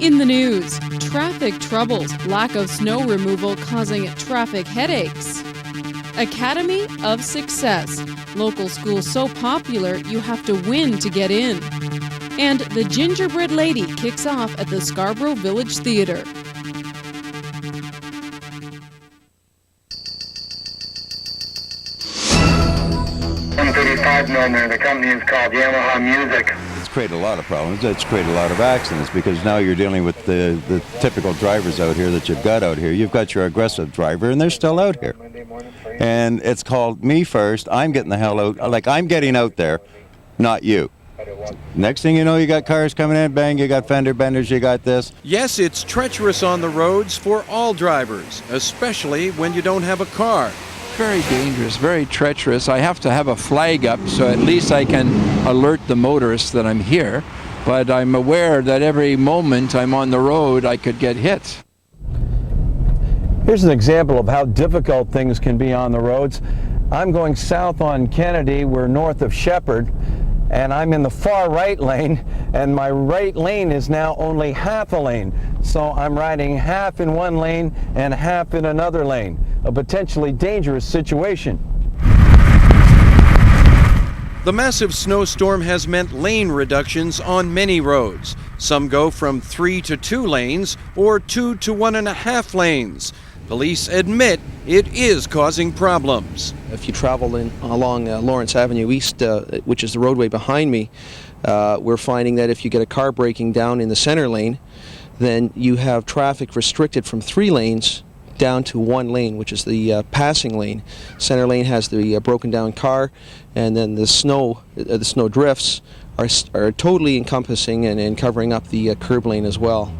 In the news, traffic troubles, lack of snow removal causing traffic headaches. Academy of Success, local school so popular you have to win to get in. And The Gingerbread Lady kicks off at the Scarborough Village Theatre. Number. The company is called Yamaha Music. It's created a lot of problems. It's created a lot of accidents because now you're dealing with the typical drivers out here that you've got out here. You've got your aggressive driver, and they're still out here. And it's called me first. I'm getting the hell out. Like, I'm getting out there, not you. Next thing you know, you got cars coming in, bang, you got fender benders, you got this. Yes, it's treacherous on the roads for all drivers, especially when you don't have a car. Very dangerous, very treacherous. I have to have a flag up so at least I can alert the motorists that I'm here. But I'm aware that every moment I'm on the road, I could get hit. Here's an example of how difficult things can be on the roads. I'm going south on Kennedy. We're north of Shepherd, and I'm in the far right lane, and my right lane is now only half a lane. So I'm riding half in one lane and half in another lane. A potentially dangerous situation. The massive snowstorm has meant lane reductions on many roads. Some go from 3 to 2 lanes or 2 to 1.5 lanes. Police admit it is causing problems. If you travel along Lawrence Avenue East, which is the roadway behind me, we're finding that if you get a car breaking down in the center lane, then you have traffic restricted from 3 lanes down to 1 lane, which is the passing lane. Center lane has the broken down car, and then the snow drifts are totally encompassing and covering up the curb lane as well.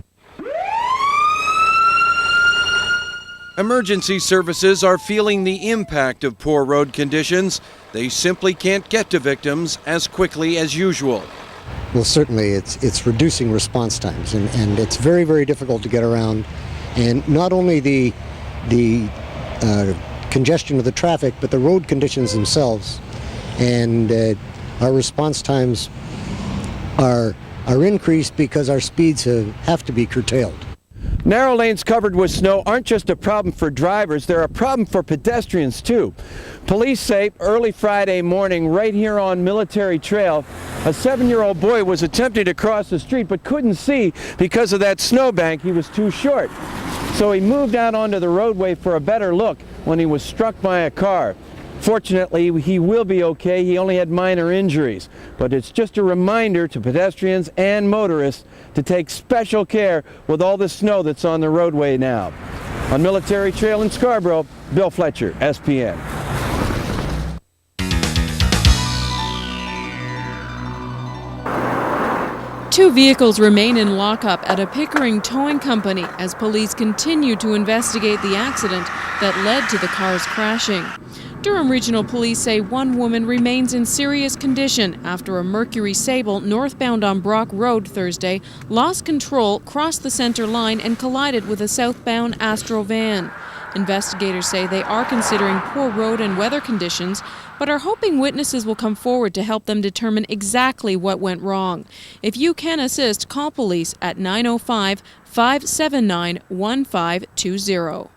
Emergency services are feeling the impact of poor road conditions. They simply can't get to victims as quickly as usual. Well, certainly it's reducing response times, and it's very, very difficult to get around. And not only the congestion of the traffic, but the road conditions themselves. And our response times are increased because our speeds have to be curtailed. Narrow lanes covered with snow aren't just a problem for drivers, they're a problem for pedestrians too. Police say early Friday morning right here on Military Trail, a 7-year-old boy was attempting to cross the street but couldn't see because of that snowbank. He was too short. So he moved out onto the roadway for a better look when he was struck by a car. Fortunately, he will be okay. He only had minor injuries. But it's just a reminder to pedestrians and motorists to take special care with all the snow that's on the roadway now. On Military Trail in Scarborough, Bill Fletcher, SPN. Two vehicles remain in lockup at a Pickering towing company as police continue to investigate the accident that led to the cars crashing. Durham Regional Police say one woman remains in serious condition after a Mercury Sable northbound on Brock Road Thursday lost control, crossed the center line and collided with a southbound Astro van. Investigators say they are considering poor road and weather conditions, but are hoping witnesses will come forward to help them determine exactly what went wrong. If you can assist, call police at 905-579-1520.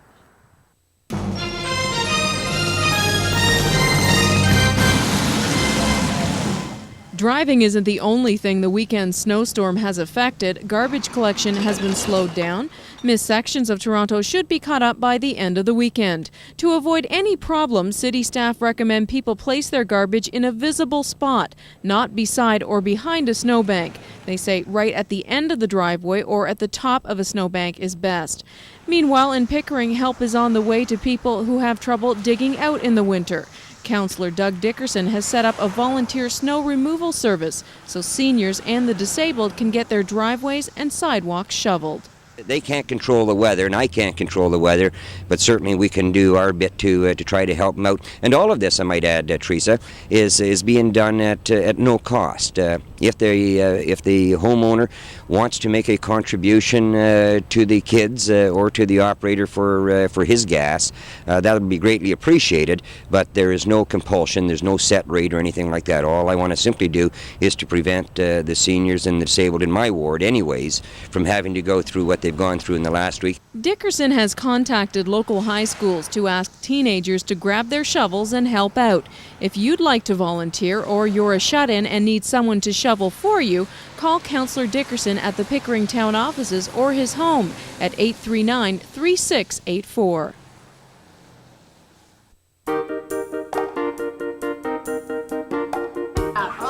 Driving isn't the only thing the weekend snowstorm has affected. Garbage collection has been slowed down. Missed sections of Toronto should be caught up by the end of the weekend. To avoid any problems, city staff recommend people place their garbage in a visible spot, not beside or behind a snowbank. They say right at the end of the driveway or at the top of a snowbank is best. Meanwhile, in Pickering, help is on the way to people who have trouble digging out in the winter. Councillor Doug Dickerson has set up a volunteer snow removal service so seniors and the disabled can get their driveways and sidewalks shoveled. They can't control the weather, and I can't control the weather, but certainly we can do our bit to try to help them out. And all of this, I might add, Teresa, is being done at no cost. If the homeowner wants to make a contribution to the kids or to the operator for his gas, that would be greatly appreciated, but there is no compulsion, there's no set rate or anything like that. All I want to simply do is to prevent the seniors and the disabled in my ward anyways from having to go through what they've gone through in the last week. Dickerson has contacted local high schools to ask teenagers to grab their shovels and help out. If you'd like to volunteer or you're a shut-in and need someone to shovel for you, call Councillor Dickerson at the Pickering Town offices or his home at 839-3684.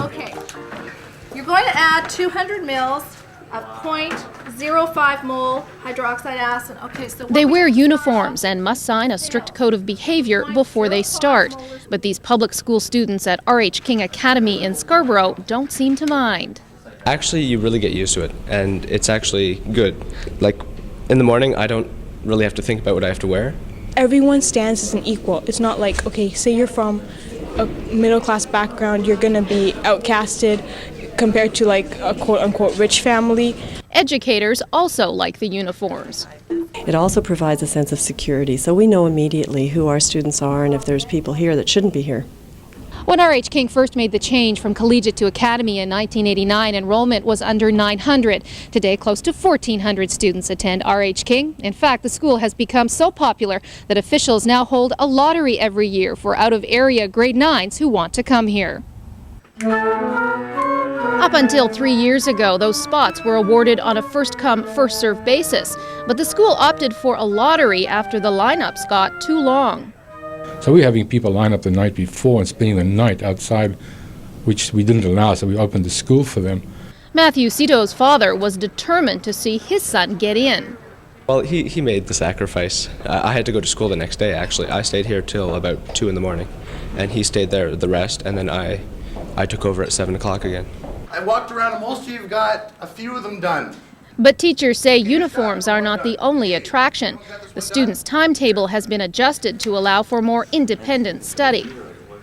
Okay, you're going to add 200 mils of 0.05 mole hydroxide acid. Okay, so they wear uniforms and must sign a strict code of behavior before they start. But these public school students at R.H. King Academy in Scarborough don't seem to mind. Actually, you really get used to it, and it's actually good. Like, in the morning, I don't really have to think about what I have to wear. Everyone stands as an equal. It's not like, okay, say you're from a middle-class background, you're going to be outcasted compared to like a quote-unquote rich family. Educators also like the uniforms. It also provides a sense of security, so we know immediately who our students are and if there's people here that shouldn't be here. When R.H. King first made the change from collegiate to academy in 1989, enrollment was under 900. Today, close to 1,400 students attend R.H. King. In fact, the school has become so popular that officials now hold a lottery every year for out-of-area grade 9s who want to come here. Up until 3 years ago, those spots were awarded on a first-come, first-served basis. But the school opted for a lottery after the lineups got too long. So we're having people line up the night before and spending the night outside, which we didn't allow, so we opened the school for them. Matthew Cito's father was determined to see his son get in. Well, he made the sacrifice. I had to go to school the next day, actually. I stayed here till about 2 in the morning, and he stayed there the rest, and then I took over at 7 o'clock again. I walked around and most of you have got a few of them done. But teachers say uniforms are not the only attraction. The students' timetable has been adjusted to allow for more independent study.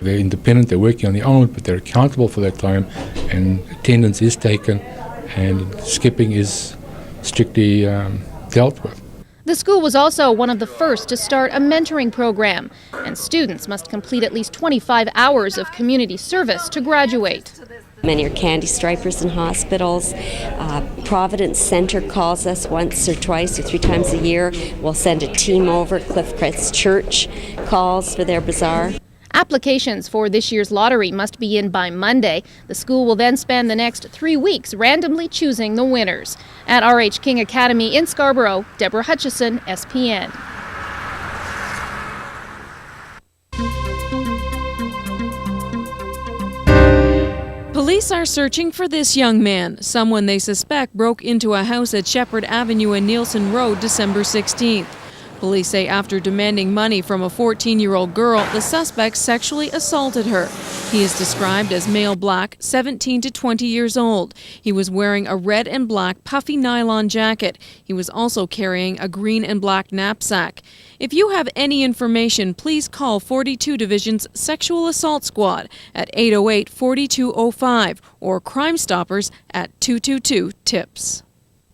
They're independent, they're working on their own, but they're accountable for their time, and attendance is taken, and skipping is strictly dealt with. The school was also one of the first to start a mentoring program, and students must complete at least 25 hours of community service to graduate. Many are candy stripers in hospitals. Providence Center calls us once or twice or 3 times a year. We'll send a team over. Cliffcrest Church calls for their bazaar. Applications for this year's lottery must be in by Monday. The school will then spend the next 3 weeks randomly choosing the winners. At R.H. King Academy in Scarborough, Deborah Hutchison, SPN. Police are searching for this young man. Someone they suspect broke into a house at Shepherd Avenue and Nielsen Road December 16th. Police say after demanding money from a 14-year-old girl, the suspect sexually assaulted her. He is described as male black, 17 to 20 years old. He was wearing a red and black puffy nylon jacket. He was also carrying a green and black knapsack. If you have any information, please call 42 Division's Sexual Assault Squad at 808-4205 or Crime Stoppers at 222-TIPS.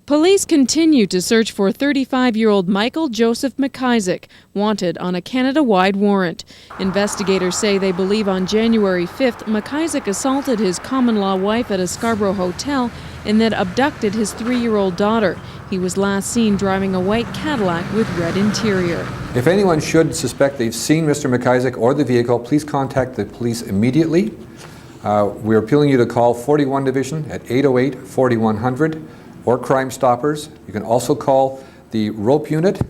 Police continue to search for 35-year-old Michael Joseph McIsaac, wanted on a Canada-wide warrant. Investigators say they believe on January 5th, McIsaac assaulted his common-law wife at a Scarborough hotel and then abducted his 3-year-old daughter. He was last seen driving a white Cadillac with red interior. If anyone should suspect they've seen Mr. McIsaac or the vehicle, please contact the police immediately. We're appealing you to call 41 Division at 808-4100. or Crime Stoppers. You can also call the rope unit,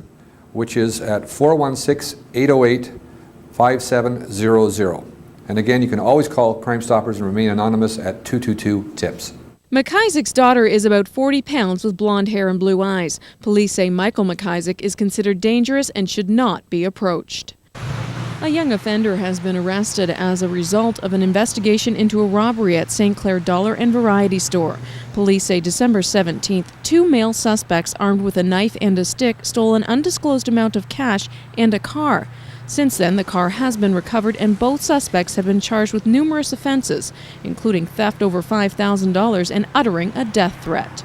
which is at 416-808-5700. And again, you can always call Crime Stoppers and remain anonymous at 222-TIPS. McIsaac's daughter is about 40 pounds with blonde hair and blue eyes. Police say Michael McIsaac is considered dangerous and should not be approached. A young offender has been arrested as a result of an investigation into a robbery at St. Clair Dollar and Variety Store. Police say December 17th, 2 male suspects armed with a knife and a stick stole an undisclosed amount of cash and a car. Since then, the car has been recovered and both suspects have been charged with numerous offenses, including theft over $5,000 and uttering a death threat.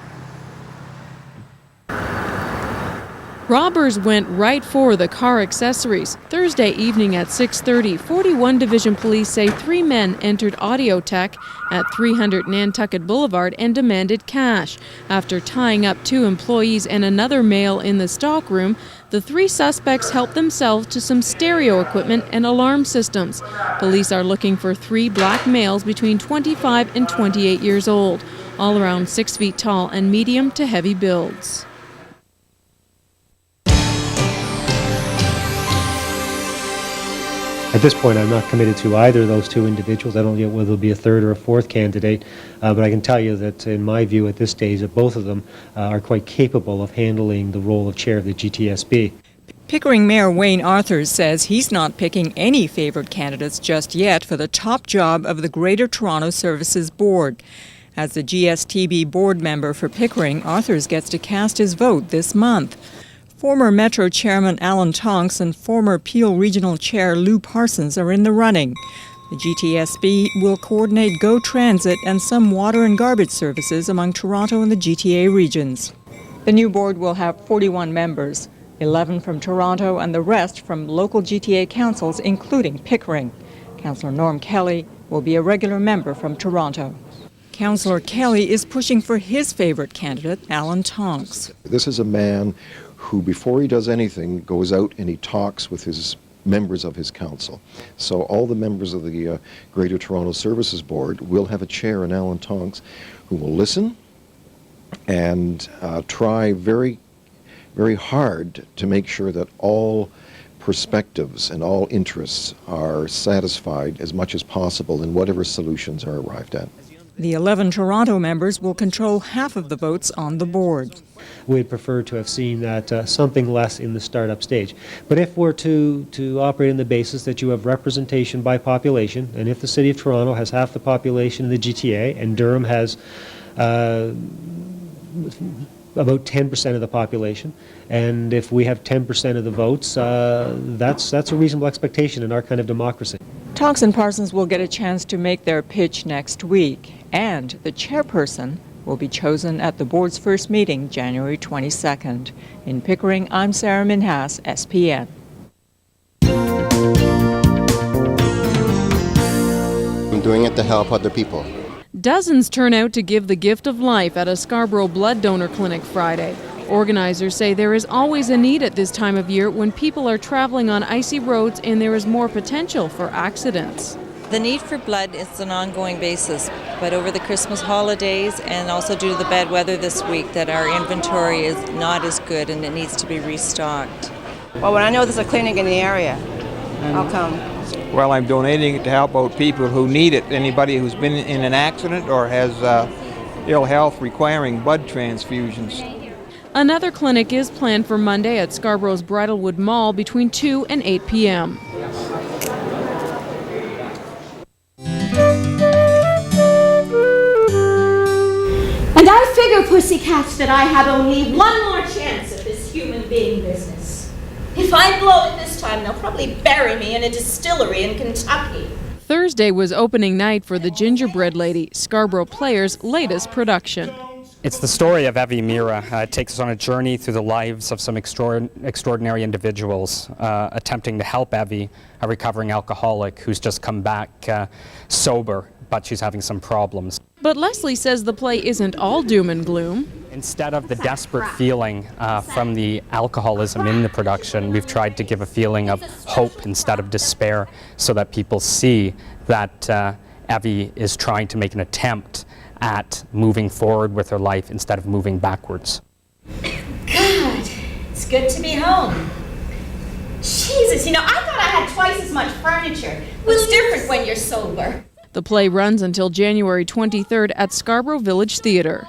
Robbers went right for the car accessories. Thursday evening at 6:30, 41 Division Police say 3 men entered Audio Tech at 300 Nantucket Boulevard and demanded cash. After tying up 2 employees and another male in the stockroom, the 3 suspects helped themselves to some stereo equipment and alarm systems. Police are looking for 3 black males between 25 and 28 years old, all around 6 feet tall and medium to heavy builds. At this point, I'm not committed to either of those 2 individuals. I don't know whether there'll be a third or a fourth candidate, but I can tell you that, in my view, at this stage, that both of them are quite capable of handling the role of chair of the GTSB. Pickering Mayor Wayne Arthurs says he's not picking any favored candidates just yet for the top job of the Greater Toronto Services Board. As the GSTB board member for Pickering, Arthurs gets to cast his vote this month. Former Metro Chairman Alan Tonks and former Peel Regional Chair Lou Parsons are in the running. The GTSB will coordinate GO Transit and some water and garbage services among Toronto and the GTA regions. The new board will have 41 members, 11 from Toronto and the rest from local GTA councils, including Pickering. Councillor Norm Kelly will be a regular member from Toronto. Councillor Kelly is pushing for his favourite candidate, Alan Tonks. This is a man who, before he does anything, goes out and he talks with his members of his council. So all the members of the Greater Toronto Services Board will have a chair in Alan Tonks who will listen and try very, very hard to make sure that all perspectives and all interests are satisfied as much as possible in whatever solutions are arrived at. The 11 Toronto members will control half of the votes on the board. We'd prefer to have seen that something less in the startup stage. But if we're to operate on the basis that you have representation by population, and if the City of Toronto has half the population in the GTA, and Durham has about 10% of the population, and if we have 10% of the votes, that's a reasonable expectation in our kind of democracy. Tonks and Parsons will get a chance to make their pitch next week, and the chairperson will be chosen at the board's first meeting, January 22nd. In Pickering, I'm Sarah Minhas, SPN. I'm doing it to help other people. Dozens turn out to give the gift of life at a Scarborough blood donor clinic Friday. Organizers say there is always a need at this time of year when people are traveling on icy roads and there is more potential for accidents. The need for blood is an ongoing basis, but over the Christmas holidays and also due to the bad weather this week, that our inventory is not as good and it needs to be restocked. Well, when I know there's a clinic in the area, I'll come. Well, I'm donating it to help out people who need it. Anybody who's been in an accident or has ill health requiring blood transfusions. Another clinic is planned for Monday at Scarborough's Bridlewood Mall between 2 and 8 p.m. And I figure, pussycats, that I have only one more chance at this human being business. If I blow it this time, they'll probably bury me in a distillery in Kentucky. Thursday was opening night for The Gingerbread Lady, Scarborough Players' latest production. It's the story of Evie Mira. It takes us on a journey through the lives of some extraordinary individuals, attempting to help Evie, a recovering alcoholic who's just come back sober, but she's having some problems. But Leslie says the play isn't all doom and gloom. Instead of the desperate feeling from the alcoholism in the production, we've tried to give a feeling of hope instead of despair, so that people see that Evie is trying to make an attempt at moving forward with her life instead of moving backwards. God, it's good to be home. Jesus, I thought I had twice as much furniture. It's different when you're sober. The play runs until January 23rd at Scarborough Village Theatre.